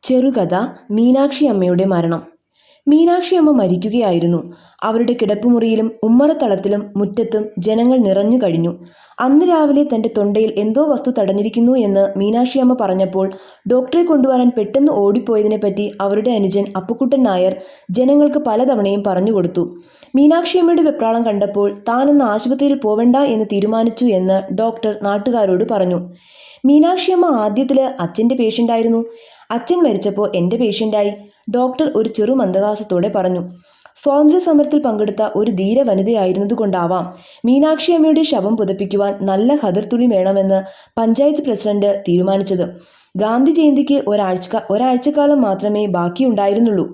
ചെറുകഥ മീനാക്ഷി അമ്മയുടെ മരണം. മീനാക്ഷി അമ്മ മരിക്കുകയായിരുന്നു. അവരുടെ കിടപ്പുമുറിയിലും ഉമ്മറത്തളത്തിലും മുറ്റത്തും ജനങ്ങൾ നിറഞ്ഞു കഴിഞ്ഞു. അന്ന് രാവിലെ തൻ്റെ തൊണ്ടയിൽ എന്തോ വസ്തു തടഞ്ഞിരിക്കുന്നു എന്ന് മീനാക്ഷി അമ്മ പറഞ്ഞപ്പോൾ ഡോക്ടറെ കൊണ്ടുവരാൻ പെട്ടെന്ന് ഓടിപ്പോയതിനെപ്പറ്റി അവരുടെ അനുജൻ അപ്പുക്കുട്ടൻ നായർ ജനങ്ങൾക്ക് പലതവണയും പറഞ്ഞുകൊടുത്തു. മീനാക്ഷിയമ്മയുടെ വെപ്രാളം കണ്ടപ്പോൾ താനൊന്ന് ആശുപത്രിയിൽ പോവണ്ട എന്ന് തീരുമാനിച്ചു എന്ന് ഡോക്ടർ നാട്ടുകാരോട് പറഞ്ഞു. മീനാക്ഷിയമ്മ ആദ്യത്തിൽ അച്ഛൻ്റെ പേഷ്യൻ്റായിരുന്നു. അച്ഛൻ മരിച്ചപ്പോൾ എൻ്റെ പേഷ്യൻ്റായി. ഡോക്ടർ ഒരു ചെറു മന്ദഹാസത്തോടെ പറഞ്ഞു. സ്വാതന്ത്ര്യ സമരത്തിൽ പങ്കെടുത്ത ഒരു ധീര വനിതയായിരുന്നതുകൊണ്ടാവാം മീനാക്ഷി അമ്മയുടെ ശവം പുതപ്പിക്കുവാൻ നല്ല ഖദർ തുണി വേണമെന്ന് പഞ്ചായത്ത് പ്രസിഡന്റ് തീരുമാനിച്ചത്. ഗാന്ധി ജയന്തിക്ക് ഒരാഴ്ചക്കാലം മാത്രമേ ബാക്കിയുണ്ടായിരുന്നുള്ളൂ.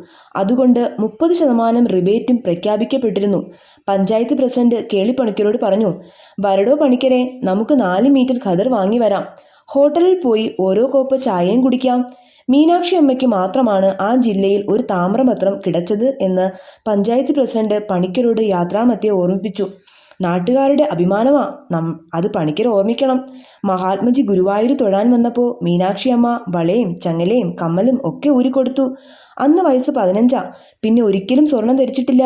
അതുകൊണ്ട് 30% റിബേറ്റും പ്രഖ്യാപിക്കപ്പെട്ടിരുന്നു. പഞ്ചായത്ത് പ്രസിഡന്റ് കേളിപ്പണിക്കരോട് പറഞ്ഞു, വരടോ പണിക്കരെ, നമുക്ക് 4 മീറ്റർ ഖദർ വാങ്ങി വരാം. ഹോട്ടലിൽ പോയി ഓരോ കോപ്പ് ചായയും കുടിക്കാം. മീനാക്ഷി അമ്മയ്ക്ക് മാത്രമാണ് ആ ജില്ലയിൽ ഒരു താമ്രപത്രം കിടച്ചത് എന്ന് പഞ്ചായത്ത് പ്രസിഡന്റ് പണിക്കരോട് യാത്രാമധ്യേ ഓർമ്മിപ്പിച്ചു. നാട്ടുകാരുടെ അഭിമാനമാ, അത് പണിക്കർ ഓർമ്മിക്കണം. മഹാത്മജി ഗുരുവായൂർ തൊഴാൻ വന്നപ്പോൾ മീനാക്ഷി അമ്മ വളയും ചങ്ങലയും കമ്മലും ഒക്കെ ഊരിക്കൊടുത്തു. അന്ന് വയസ്സ് 15. പിന്നെ ഒരിക്കലും സ്വർണം ധരിച്ചിട്ടില്ല.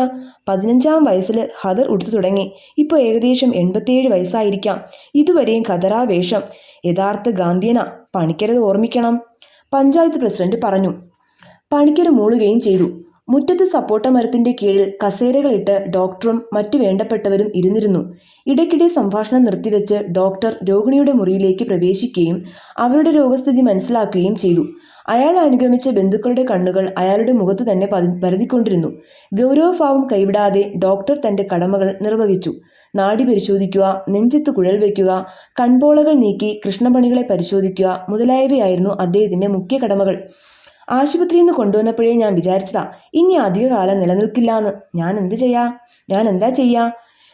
15-ാം വയസ്സിൽ ഖദർ ഉടുത്തു തുടങ്ങി. ഇപ്പോൾ ഏകദേശം 87 വയസ്സായിരിക്കാം. ഇതുവരെയും ഖദറാ വേഷം. യഥാർത്ഥ ഗാന്ധിയനാ, പണിക്കരത് ഓർമ്മിക്കണം, പഞ്ചായത്ത് പ്രസിഡന്റ് പറഞ്ഞു. പണിക്കർ മൂളുകയും ചെയ്തു. മുറ്റത്ത് സപ്പോട്ട മരത്തിന്റെ കീഴിൽ കസേരകളിട്ട് ഡോക്ടറും മറ്റു വേണ്ടപ്പെട്ടവരും ഇരുന്നിരുന്നു. ഇടയ്ക്കിടെ സംഭാഷണം നിർത്തിവെച്ച് ഡോക്ടർ രോഹിണിയുടെ മുറിയിലേക്ക് പ്രവേശിക്കുകയും അവരുടെ രോഗസ്ഥിതി മനസ്സിലാക്കുകയും ചെയ്തു. അയാൾ അനുഗമിച്ച ബന്ധുക്കളുടെ കണ്ണുകൾ അയാളുടെ മുഖത്ത് തന്നെ പരതിക്കൊണ്ടിരുന്നു. ഗൗരവഭാവം കൈവിടാതെ ഡോക്ടർ തന്റെ കടമകൾ നിർവഹിച്ചു. നാഡി പരിശോധിക്കുക, നെഞ്ചത്ത് കുഴൽ വയ്ക്കുക, കൺപോളകൾ നീക്കി കൃഷ്ണമണികളെ പരിശോധിക്കുക മുതലായവയായിരുന്നു അദ്ദേഹത്തിന്റെ മുഖ്യ കടമകൾ. ആശുപത്രിയിൽ നിന്ന് കൊണ്ടുവന്നപ്പോഴേ ഞാൻ വിചാരിച്ചതാ, ഇനി അധികകാലം നിലനിൽക്കില്ലാന്ന്. ഞാൻ എന്താ ചെയ്യാ?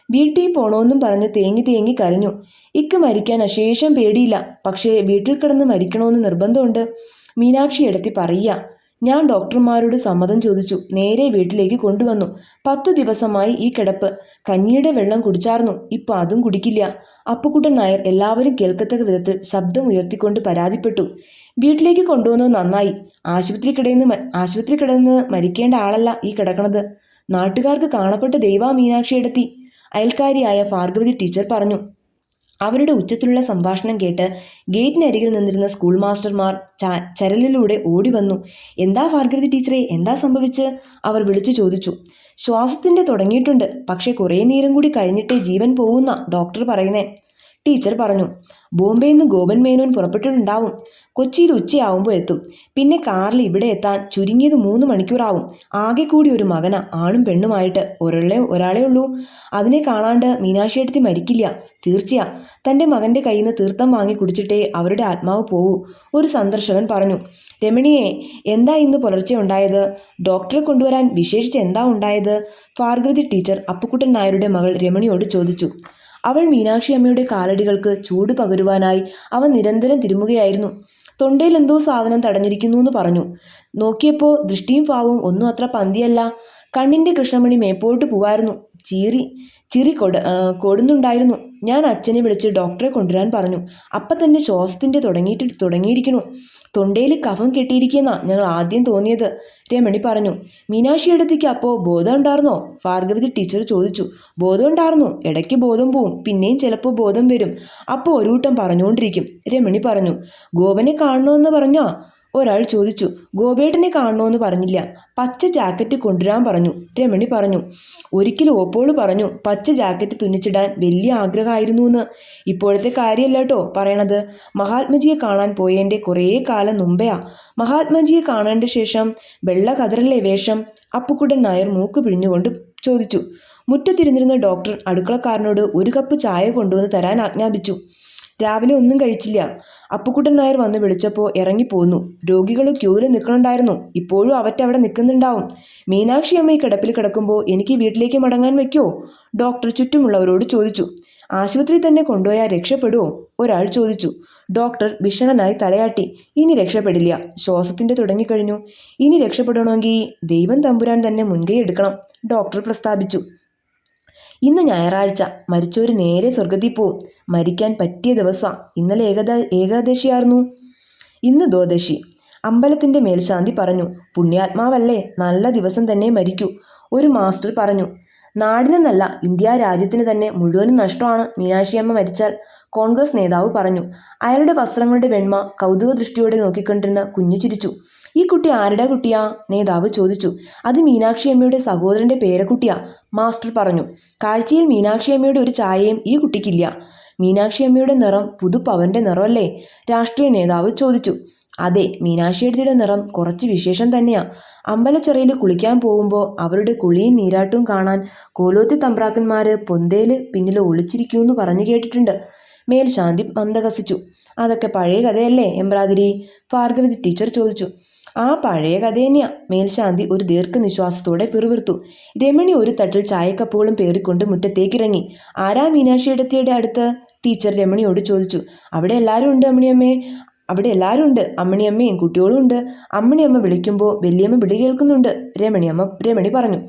വീട്ടിൽ പോണോന്നും പറഞ്ഞ് തേങ്ങി കരഞ്ഞു. ഇക്ക് മരിക്കാൻ അശേഷം പേടിയില്ല. പക്ഷേ വീട്ടിൽ കിടന്ന് മരിക്കണമെന്ന് നിർബന്ധമുണ്ട്. മീനാക്ഷി എടുത്തി പറയുക. ഞാൻ ഡോക്ടർമാരോട് സമ്മതം ചോദിച്ചു. നേരെ വീട്ടിലേക്ക് കൊണ്ടുവന്നു. 10 ദിവസമായി ഈ കിടപ്പ്. കഞ്ഞിയുടെ വെള്ളം കുടിച്ചാർന്നു, ഇപ്പൊ അതും കുടിക്കില്ല. അപ്പുക്കുട്ടൻ നായർ എല്ലാവരും കേൾക്കത്തക്ക വിധത്തിൽ ശബ്ദം ഉയർത്തിക്കൊണ്ട് പരാതിപ്പെട്ടു. വീട്ടിലേക്ക് കൊണ്ടുവന്നത് നന്നായി. ആശുപത്രി കിടന്ന് മരിക്കേണ്ട ആളല്ല ഈ കിടക്കണത്. നാട്ടുകാർക്ക് കാണപ്പെട്ട ദൈവാ മീനാക്ഷി എടുത്തി, അയൽക്കാരിയായ ഭാർഗവതി ടീച്ചർ പറഞ്ഞു. അവരുടെ ഉച്ചത്തിലുള്ള സംഭാഷണം കേട്ട് ഗേറ്റിനരികിൽ നിന്നിരുന്ന സ്കൂൾ മാസ്റ്റർമാർ ചരലിലൂടെ ഓടി വന്നു. എന്താ ഭാർഗവതി ടീച്ചറെ, എന്താ സംഭവിച്ച്? അവർ വിളിച്ചു ചോദിച്ചു. ശ്വാസത്തിന്റെ തുടങ്ങിയിട്ടുണ്ട്, പക്ഷെ കുറേ നേരം കൂടി കഴിഞ്ഞിട്ടേ ജീവൻ പോവുന്ന ഡോക്ടർ പറയുന്നേ, ടീച്ചർ പറഞ്ഞു. ബോംബെയിൽ നിന്ന് ഗോപൻ മേനോൻ പുറപ്പെട്ടിട്ടുണ്ടാവും. കൊച്ചിയിൽ ഉച്ചയാവുമ്പോൾ എത്തും. പിന്നെ കാറിൽ ഇവിടെ എത്താൻ ചുരുങ്ങിയത് 3 മണിക്കൂറാവും. ആകെ കൂടി ഒരു മകനാ, ആണും പെണ്ണുമായിട്ട്. ഒരാളേ ഉള്ളൂ. അതിനെ കാണാണ്ട് മീനാക്ഷിയെടുത്തി മരിക്കില്ല, തീർച്ചയാ. തൻ്റെ മകൻ്റെ കയ്യിൽ നിന്ന് തീർത്ഥം വാങ്ങി കുടിച്ചിട്ടേ അവരുടെ ആത്മാവ് പോവൂ, ഒരു സന്ദർശകൻ പറഞ്ഞു. രമണിയെ, എന്താ ഇന്ന് പുലർച്ചെ ഉണ്ടായത്? ഡോക്ടറെ കൊണ്ടുവരാൻ വിശേഷിച്ച് എന്താ ഉണ്ടായത്? ഭാർഗവതി ടീച്ചർ അപ്പുക്കുട്ടൻ നായരുടെ മകൾ രമണിയോട് ചോദിച്ചു. അവൾ മീനാക്ഷി അമ്മയുടെ കാലടികൾക്ക് ചൂട് പകരുവാനായി അവൻ നിരന്തരം തിരുമുകയായിരുന്നു. തൊണ്ടയിൽ എന്തോ സാധനം തടഞ്ഞിരിക്കുന്നു എന്ന് പറഞ്ഞു. നോക്കിയപ്പോൾ ദൃഷ്ടിയും ഭാവവും ഒന്നും അത്ര പന്തിയല്ല. കണ്ണിൻ്റെ കൃഷ്ണമണി മേപ്പോട്ട് പോവായിരുന്നു. ചിരി കൊടുന്നുണ്ടായിരുന്നു. ഞാൻ അച്ഛനെ വിളിച്ച് ഡോക്ടറെ കൊണ്ടുവരാൻ പറഞ്ഞു. അപ്പം തന്നെ ശ്വാസത്തിൻ്റെ തുടങ്ങിയിരിക്കുന്നു. തൊണ്ടയിൽ കഫം കെട്ടിയിരിക്കുന്ന ഞങ്ങൾ ആദ്യം തോന്നിയത്, രമണി പറഞ്ഞു. മീനാക്ഷി അടുത്തേക്ക് അപ്പോൾ ബോധം ഉണ്ടായിരുന്നോ? ഭാർഗവതി ടീച്ചർ ചോദിച്ചു. ബോധം ഉണ്ടായിരുന്നു. ഇടയ്ക്ക് ബോധം പോവും, പിന്നെയും ചിലപ്പോൾ ബോധം വരും. അപ്പോൾ ഒരു കൂട്ടം പറഞ്ഞുകൊണ്ടിരിക്കും, രമണി പറഞ്ഞു. ഗോപനെ കാണണമെന്ന് പറഞ്ഞോ? ഒരാൾ ചോദിച്ചു. ഗോപേട്ടനെ കാണണമെന്ന് പറഞ്ഞില്ല, പച്ച ജാക്കറ്റ് കൊണ്ടുവരാൻ പറഞ്ഞു, രമണി പറഞ്ഞു. ഒരിക്കലും ഓപ്പോള് പറഞ്ഞു പച്ച ജാക്കറ്റ് തുന്നിച്ചിടാൻ വലിയ ആഗ്രഹമായിരുന്നു എന്ന്. ഇപ്പോഴത്തെ കാര്യമല്ല കേട്ടോ പറയണത്. മഹാത്മജിയെ കാണാൻ പോയതിൻ്റെ കുറേ കാലം മുമ്പെയാ. മഹാത്മജിയെ കാണേണ്ട ശേഷം വെള്ള കതറല്ലേ വേഷം? അപ്പുക്കുട്ടൻ നായർ മൂക്ക് പിഴിഞ്ഞുകൊണ്ട് ചോദിച്ചു. മുറ്റത്തിരുന്നിരുന്ന ഡോക്ടർ അടുക്കളക്കാരനോട് 1 കപ്പ് ചായ കൊണ്ടുവന്ന് തരാൻ ആജ്ഞാപിച്ചു. രാവിലെ ഒന്നും കഴിച്ചില്ല. അപ്പുക്കുട്ടൻ നായർ വന്ന് വിളിച്ചപ്പോൾ ഇറങ്ങിപ്പോന്നു. രോഗികൾ ക്യൂവിൽ നിൽക്കണുണ്ടായിരുന്നു. ഇപ്പോഴും അവറ്റവിടെ നിൽക്കുന്നുണ്ടാവും. മീനാക്ഷി അമ്മ ഈ കിടപ്പിൽ കിടക്കുമ്പോൾ എനിക്ക് വീട്ടിലേക്ക് മടങ്ങാൻ വയ്ക്കുമോ? ഡോക്ടർ ചുറ്റുമുള്ളവരോട് ചോദിച്ചു. ആശുപത്രിയിൽ തന്നെ കൊണ്ടുപോയാൽ രക്ഷപ്പെടുമോ? ഒരാൾ ചോദിച്ചു. ഡോക്ടർ വിഷണനായി തലയാട്ടി. ഇനി രക്ഷപ്പെടില്ല, ശ്വാസത്തിൻ്റെ തുടങ്ങിക്കഴിഞ്ഞു. ഇനി രക്ഷപ്പെടണമെങ്കിൽ ദൈവം തമ്പുരാൻ തന്നെ മുൻകൈ എടുക്കണം, ഡോക്ടർ പ്രസ്താവിച്ചു. ഇന്ന് ഞായറാഴ്ച, മരിച്ചവർ നേരെ സ്വർഗത്തിൽ പോവും. മരിക്കാൻ പറ്റിയ ദിവസമാണ്. ഇന്നലെ ഏകാദശിയായിരുന്നു, ഇന്ന് ദ്വാദശി. അമ്പലത്തിൻ്റെ മേൽശാന്തി പറഞ്ഞു. പുണ്യാത്മാവല്ലേ, നല്ല ദിവസം തന്നെ മരിക്കൂ. ഒരു മാസ്റ്റർ പറഞ്ഞു. നാടിനെന്നല്ല, ഇന്ത്യ രാജ്യത്തിന് തന്നെ മുഴുവനും നഷ്ടമാണ് മീനാക്ഷിയമ്മ മരിച്ചാൽ, കോൺഗ്രസ് നേതാവ് പറഞ്ഞു. അയാളുടെ വസ്ത്രങ്ങളുടെ വെണ്മ കൗതുക ദൃഷ്ടിയോടെ നോക്കിക്കൊണ്ടിരുന്ന കുഞ്ഞു ചിരിച്ചു. ഈ കുട്ടി ആരുടെ കുട്ടിയാ? നേതാവ് ചോദിച്ചു. അത് മീനാക്ഷിയമ്മയുടെ സഹോദരൻ്റെ പേരക്കുട്ടിയാ, മാസ്റ്റർ പറഞ്ഞു. കാഴ്ചയിൽ മീനാക്ഷിയമ്മയുടെ ഒരു ഛായയും ഈ കുട്ടിക്കില്ല. മീനാക്ഷിയമ്മയുടെ നിറം പുതുപ്പവൻ്റെ നിറമല്ലേ? രാഷ്ട്രീയ നേതാവ് ചോദിച്ചു. അതെ, മീനാക്ഷിയെടുത്തിയുടെ നിറം കുറച്ച് വിശേഷം തന്നെയാ. അമ്പലച്ചിറയിൽ കുളിക്കാൻ പോകുമ്പോൾ അവരുടെ കുളിയും നീരാട്ടും കാണാൻ കോലോത്തി തമ്പ്രാക്കന്മാർ പൊന്തേല് പിന്നിൽ ഒളിച്ചിരിക്കുമെന്ന് പറഞ്ഞു കേട്ടിട്ടുണ്ട്. മേൽശാന്തി മന്ദഹസിച്ചു. അതൊക്കെ പഴയ കഥയല്ലേ എമ്പ്രാതിരി? ഭാർഗവതി ടീച്ചർ ചോദിച്ചു. ആ പഴയ കഥ തന്നെയാ. മേൽശാന്തി ഒരു ദീർഘനിശ്വാസത്തോടെ പിറുപിറുത്തു. രമണി ഒരു തട്ടിൽ ചായക്കപ്പുകളും പേറിക്കൊണ്ട് മുറ്റത്തേക്കിറങ്ങി. ആരാ മീനാക്ഷിയെടുത്തിയുടെ അടുത്ത്? ടീച്ചർ രമണിയോട് ചോദിച്ചു. അവിടെ എല്ലാവരും ഉണ്ട് അമ്മണിയമ്മേ. അവിടെ എല്ലാവരും ഉണ്ട്, അമ്മണിയമ്മയും കുട്ടികളും ഉണ്ട്. അമ്മണിയമ്മ വിളിക്കുമ്പോൾ വല്യമ്മ വിളി കേൾക്കുന്നുണ്ട്, രമണി പറഞ്ഞു.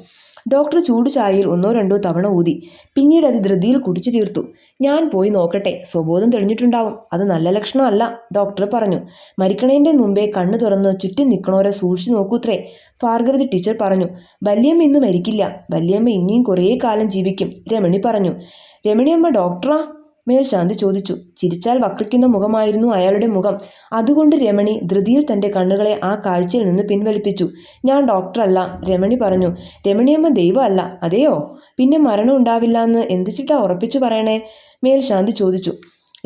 ഡോക്ടർ ചൂട് ചായയിൽ 1-2 തവണ ഊതി. പിന്നീട് അത് ധൃതിയിൽ കുടിച്ചു തീർത്തു. ഞാൻ പോയി നോക്കട്ടെ, സ്വബോധം തെളിഞ്ഞിട്ടുണ്ടാവും. അത് നല്ല ലക്ഷണമല്ല, ഡോക്ടർ പറഞ്ഞു. മരിക്കണേൻ്റെ മുമ്പേ കണ്ണു തുറന്ന് ചുറ്റും നിൽക്കണോരെ സൂക്ഷിച്ചു നോക്കൂത്രേ, ഭാർഗവതി ടീച്ചർ പറഞ്ഞു. വല്യമ്മ ഇന്ന് മരിക്കില്ല, വല്യമ്മ ഇനിയും കുറേ കാലം ജീവിക്കും, രമണി പറഞ്ഞു. രമണിയമ്മ ഡോക്ടറാ? മേൽശാന്തി ചോദിച്ചു. ചിരിച്ചാൽ വക്രിക്കുന്ന മുഖമായിരുന്നു അയാളുടെ മുഖം. അതുകൊണ്ട് രമണി ധൃതിയിൽ തൻ്റെ കണ്ണുകളെ ആ കാഴ്ചയിൽ നിന്ന് പിൻവലിപ്പിച്ചു. ഞാൻ ഡോക്ടറല്ല, രമണി പറഞ്ഞു. രമണിയമ്മ ദൈവമല്ല, അതെയോ? പിന്നെ മരണം ഉണ്ടാവില്ല എന്ന് എന്തിച്ചിട്ടാ ഉറപ്പിച്ചു പറയണേ? മേൽശാന്തി ചോദിച്ചു.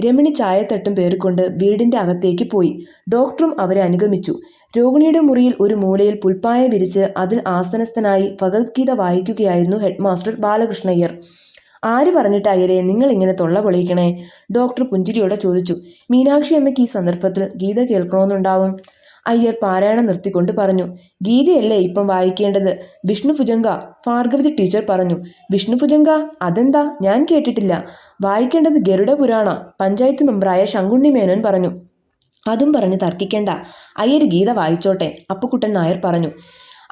രമണി ചായത്തട്ടും പേറിക്കൊണ്ട് വീടിൻ്റെ അകത്തേക്ക് പോയി. ഡോക്ടറും അവരെ അനുഗമിച്ചു. രോഹിണിയുടെ മുറിയിൽ ഒരു മൂലയിൽ പുൽപ്പായ വിരിച്ച് അതിൽ ആസനസ്ഥനായി ഭഗവത്ഗീത വായിക്കുകയായിരുന്നു ഹെഡ് മാസ്റ്റർ ബാലകൃഷ്ണയ്യർ. ആര് പറഞ്ഞിട്ട് അയ്യരെ നിങ്ങൾ ഇങ്ങനെ തൊള്ള പൊളിയിക്കണേ? ഡോക്ടർ പുഞ്ചിരിയോടെ ചോദിച്ചു. മീനാക്ഷി അമ്മയ്ക്ക് ഈ സന്ദർഭത്തിൽ ഗീത കേൾക്കണമെന്നുണ്ടാവും. അയ്യർ പാരായണം നിർത്തിക്കൊണ്ട് പറഞ്ഞു. ഗീതയല്ലേ ഇപ്പം വായിക്കേണ്ടത്, വിഷ്ണുഭുജംഗ, ഭാർഗവതി ടീച്ചർ പറഞ്ഞു. വിഷ്ണുഭുജംഗ? അതെന്താ? ഞാൻ കേട്ടിട്ടില്ല. വായിക്കേണ്ടത് ഗരുഡ പുരാണ, പഞ്ചായത്ത് മെമ്പറായ ശങ്കുണ്ണി മേനോൻ പറഞ്ഞു. അതും പറഞ്ഞ് തർക്കിക്കേണ്ട, അയ്യർ ഗീത വായിച്ചോട്ടെ, അപ്പുക്കുട്ടൻ നായർ പറഞ്ഞു.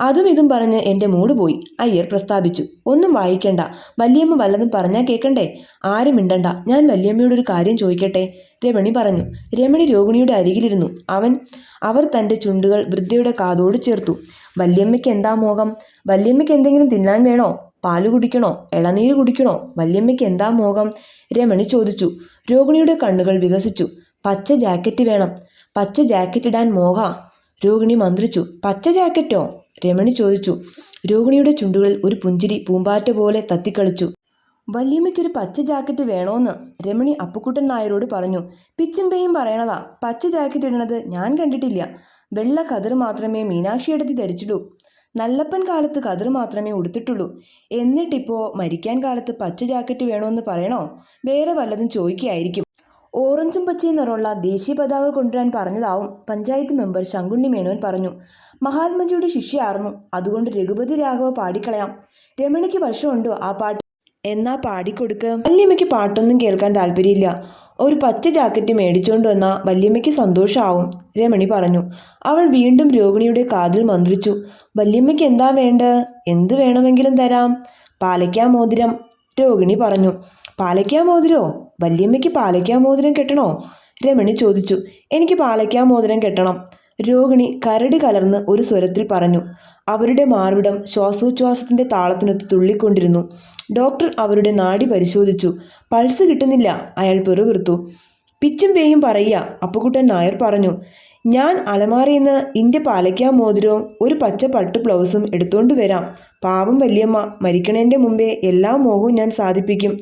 അതും ഇതും പറഞ്ഞ് എൻ്റെ മൂഡ് പോയി, അയ്യർ പ്രസ്താവിച്ചു. ഒന്നും വായിക്കണ്ട, വല്യമ്മ വല്ലതും പറഞ്ഞാൽ കേൾക്കണ്ടേ? ആരും മിണ്ടണ്ട, ഞാൻ വല്യമ്മയോടൊരു കാര്യം ചോദിക്കട്ടെ, രമണി പറഞ്ഞു. രമണി രോഹിണിയുടെ അരികിലിരുന്നു. അവർ തൻ്റെ ചുണ്ടുകൾ വൃദ്ധയുടെ കാതോട് ചേർത്തു. വല്യമ്മയ്ക്ക് എന്താ മോഹം? വല്യമ്മയ്ക്ക് എന്തെങ്കിലും തിന്നാൻ വേണോ? പാല് കുടിക്കണോ? ഇളനീര് കുടിക്കണോ? വല്യമ്മയ്ക്ക് എന്താ മോഹം? രമണി ചോദിച്ചു. രോഹിണിയുടെ കണ്ണുകൾ വികസിച്ചു. പച്ച ജാക്കറ്റ് വേണം. പച്ച ജാക്കറ്റ് ഇടാൻ മോഹ? രോഹിണി മന്ത്രിച്ചു. പച്ച ജാക്കറ്റോ? രമണി ചോദിച്ചു. രോഹിണിയുടെ ചുണ്ടുകളിൽ ഒരു പുഞ്ചിരി പൂമ്പാറ്റ പോലെ തത്തിക്കളിച്ചു. വല്യമ്മയ്ക്കൊരു പച്ച ജാക്കറ്റ് വേണോന്ന് രമണി അപ്പുക്കുട്ടൻ നായരോട് പറഞ്ഞു. പിച്ചുംപേയും പറയണതാ, പച്ച ജാക്കറ്റ് ഇടണത് ഞാൻ കണ്ടിട്ടില്ല. വെള്ള കതിർ മാത്രമേ മീനാക്ഷിയെടുത്ത് ധരിച്ചിടൂ. നല്ലപ്പൻ കാലത്ത് കതിർ മാത്രമേ ഉടുത്തിട്ടുള്ളൂ. എന്നിട്ടിപ്പോൾ മരിക്കാൻ കാലത്ത് പച്ച ജാക്കറ്റ് വേണോന്ന് പറയണോ? വേറെ വല്ലതും ചോദിക്കുകയായിരിക്കും. ഓറഞ്ചും പച്ചയും നിറമുള്ള ദേശീയ പതാക കൊണ്ടുവരാൻ പറഞ്ഞതാവും, പഞ്ചായത്ത് മെമ്പർ ശങ്കുണ്ണി മേനോൻ പറഞ്ഞു. മഹാത്മജിയുടെ ശിഷ്യയായിരുന്നു, അതുകൊണ്ട് രഘുപതി രാഘവ പാടിക്കളയാം. രമണിക്ക് വശമുണ്ടോ ആ പാട്ട്? എന്നാ പാടിക്കൊടുക്ക്. വല്യമ്മയ്ക്ക് പാട്ടൊന്നും കേൾക്കാൻ താല്പര്യമില്ല. ഒരു പച്ച ജാക്കറ്റ് മേടിച്ചുകൊണ്ട് വന്നാൽ വല്യമ്മയ്ക്ക് സന്തോഷമാവും, രമണി പറഞ്ഞു. അവൾ വീണ്ടും രോഹിണിയുടെ കാതിൽ മന്ത്രിച്ചു. വല്യമ്മയ്ക്ക് എന്താ വേണ്ടത്? എന്ത് വേണമെങ്കിലും തരാം. പാലയ്ക്കാ മോതിരം, രോഹിണി പറഞ്ഞു. പാലയ്ക്കാ മോതിരോ? വല്യമ്മയ്ക്ക് പാലയ്ക്കാ മോതിരം കെട്ടണോ? രമണി ചോദിച്ചു. എനിക്ക് പാലയ്ക്കാ മോതിരം കെട്ടണം, രോഹിണി കരടി കലർന്ന് ഒരു സ്വരത്തിൽ പറഞ്ഞു. അവരുടെ മാർവിടം ശ്വാസോച്ഛ്വാസത്തിൻ്റെ താളത്തിനൊത്ത് തുള്ളിക്കൊണ്ടിരുന്നു. ഡോക്ടർ അവരുടെ നാഡി പരിശോധിച്ചു. പൾസ് കിട്ടുന്നില്ല, അയാൾ പിറുപിറുത്തു. പിച്ചും പേയും പറയുക, അപ്പുക്കുട്ടൻ നായർ പറഞ്ഞു. ഞാൻ അലമാരയിന്ന് ഇൻ്റെ പാലയ്ക്കാ മോതിരവും ഒരു പച്ച പട്ടു ബ്ലൗസും എടുത്തോണ്ട് വരാം. പാവം വല്യമ്മ, മരിക്കണേൻ്റെ മുമ്പേ എല്ലാ മോഹവും ഞാൻ സാധിപ്പിക്കും.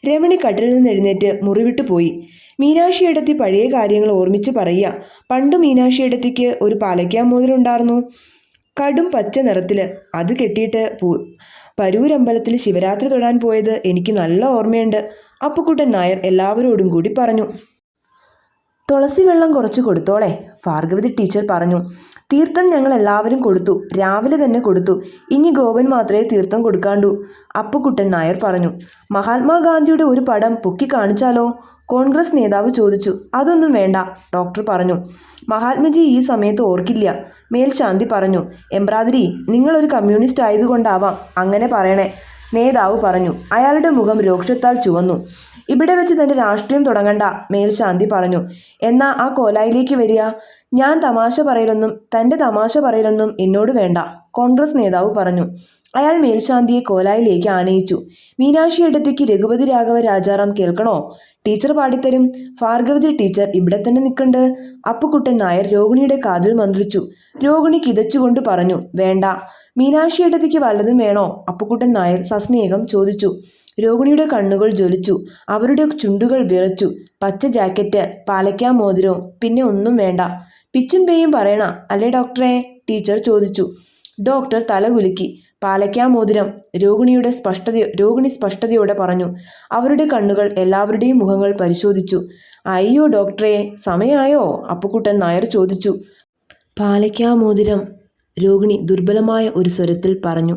രമണി കട്ടിലിൽ നിന്ന് എഴുന്നേറ്റ് മുറിവിട്ടു പോയി. മീനാക്ഷിയെടുത്തി പഴയ കാര്യങ്ങൾ ഓർമ്മിച്ച് പറയുക. പണ്ട് മീനാക്ഷിയെടുത്തിക്ക് ഒരു പാലയ്ക്കാ മോതിരം ഉണ്ടായിരുന്നു, കടും പച്ച നിറത്തിൽ. അത് കെട്ടിയിട്ട് പരൂരമ്പലത്തിൽ ശിവരാത്രി തൊടാൻ പോയത് എനിക്ക് നല്ല ഓർമ്മയുണ്ട്, അപ്പുക്കുട്ടൻ നായർ എല്ലാവരോടും കൂടി പറഞ്ഞു. തുളസി വെള്ളം കുറച്ച് കൊടുത്തോളെ, ഭാർഗവതി ടീച്ചർ പറഞ്ഞു. തീർത്ഥം ഞങ്ങൾ എല്ലാവരും കൊടുത്തു, രാവിലെ തന്നെ കൊടുത്തു. ഇനി ഗോപൻ മാത്രമേ തീർത്ഥം കൊടുക്കാണ്ടൂ, അപ്പുക്കുട്ടൻ നായർ പറഞ്ഞു. മഹാത്മാഗാന്ധിയുടെ ഒരു പടം പൊക്കി കാണിച്ചാലോ? കോൺഗ്രസ് നേതാവ് ചോദിച്ചു. അതൊന്നും വേണ്ട, ഡോക്ടർ പറഞ്ഞു. മഹാത്മജി ഈ സമയത്ത് ഓർക്കില്ല, മേൽശാന്തി പറഞ്ഞു. എമ്പ്രാതിരി, നിങ്ങളൊരു കമ്മ്യൂണിസ്റ്റ് ആയതുകൊണ്ടാവാം അങ്ങനെ പറയണേ, നേതാവ് പറഞ്ഞു. അയാളുടെ മുഖം രോക്ഷത്താൽ ചുവന്നു. ഇവിടെ വെച്ച് തൻ്റെ രാഷ്ട്രീയം തുടങ്ങണ്ട, മേൽശാന്തി പറഞ്ഞു. എന്നാ ആ കോലായിലേക്ക് വരിക. ഞാൻ തമാശ പറയലൊന്നും തൻ്റെ തമാശ പറയലൊന്നും എന്നോട് വേണ്ട, കോൺഗ്രസ് നേതാവ് പറഞ്ഞു. അയാൾ മേൽശാന്തിയെ കോലായിലേക്ക് ആനയിച്ചു. മീനാക്ഷി ഏട്ടത്തിക്ക് രഘുപതി രാഘവ രാജാറാം കേൾക്കണോ? ടീച്ചർ പാടിത്തരും. ഭാർഗവതി ടീച്ചർ ഇവിടെ തന്നെ നിൽക്കണ്ട്. അപ്പുക്കുട്ടൻ നായർ രോഹിണിയുടെ കാതിൽ മന്ത്രിച്ചു. രോഹിണി കിതച്ചുകൊണ്ട് പറഞ്ഞു, വേണ്ട. മീനാക്ഷി ഏട്ടത്തിക്ക് വല്ലതും വേണോ? അപ്പുക്കുട്ടൻ നായർ സസ്നേഹം ചോദിച്ചു. രോഹിണിയുടെ കണ്ണുകൾ ജ്വലിച്ചു. അവരുടെ ചുണ്ടുകൾ വിറച്ചു. പച്ച ജാക്കറ്റ്, പാലക്കാ മോതിരവും, പിന്നെ ഒന്നും വേണ്ട. പിച്ചും പേയും പറയണ അല്ലേ ഡോക്ടറെ? ടീച്ചർ ചോദിച്ചു. ഡോക്ടർ തലകുലുക്കി. പാലക്കാ മോതിരം, രോഹിണി സ്പഷ്ടതയോടെ പറഞ്ഞു. അവരുടെ കണ്ണുകൾ എല്ലാവരുടെയും മുഖങ്ങൾ പരിശോധിച്ചു. അയ്യോ ഡോക്ടറെ, സമയായോ? അപ്പുക്കുട്ടൻ നായർ ചോദിച്ചു. പാലക്കാ മോതിരം, രോഹിണി ദുർബലമായ ഒരു സ്വരത്തിൽ പറഞ്ഞു.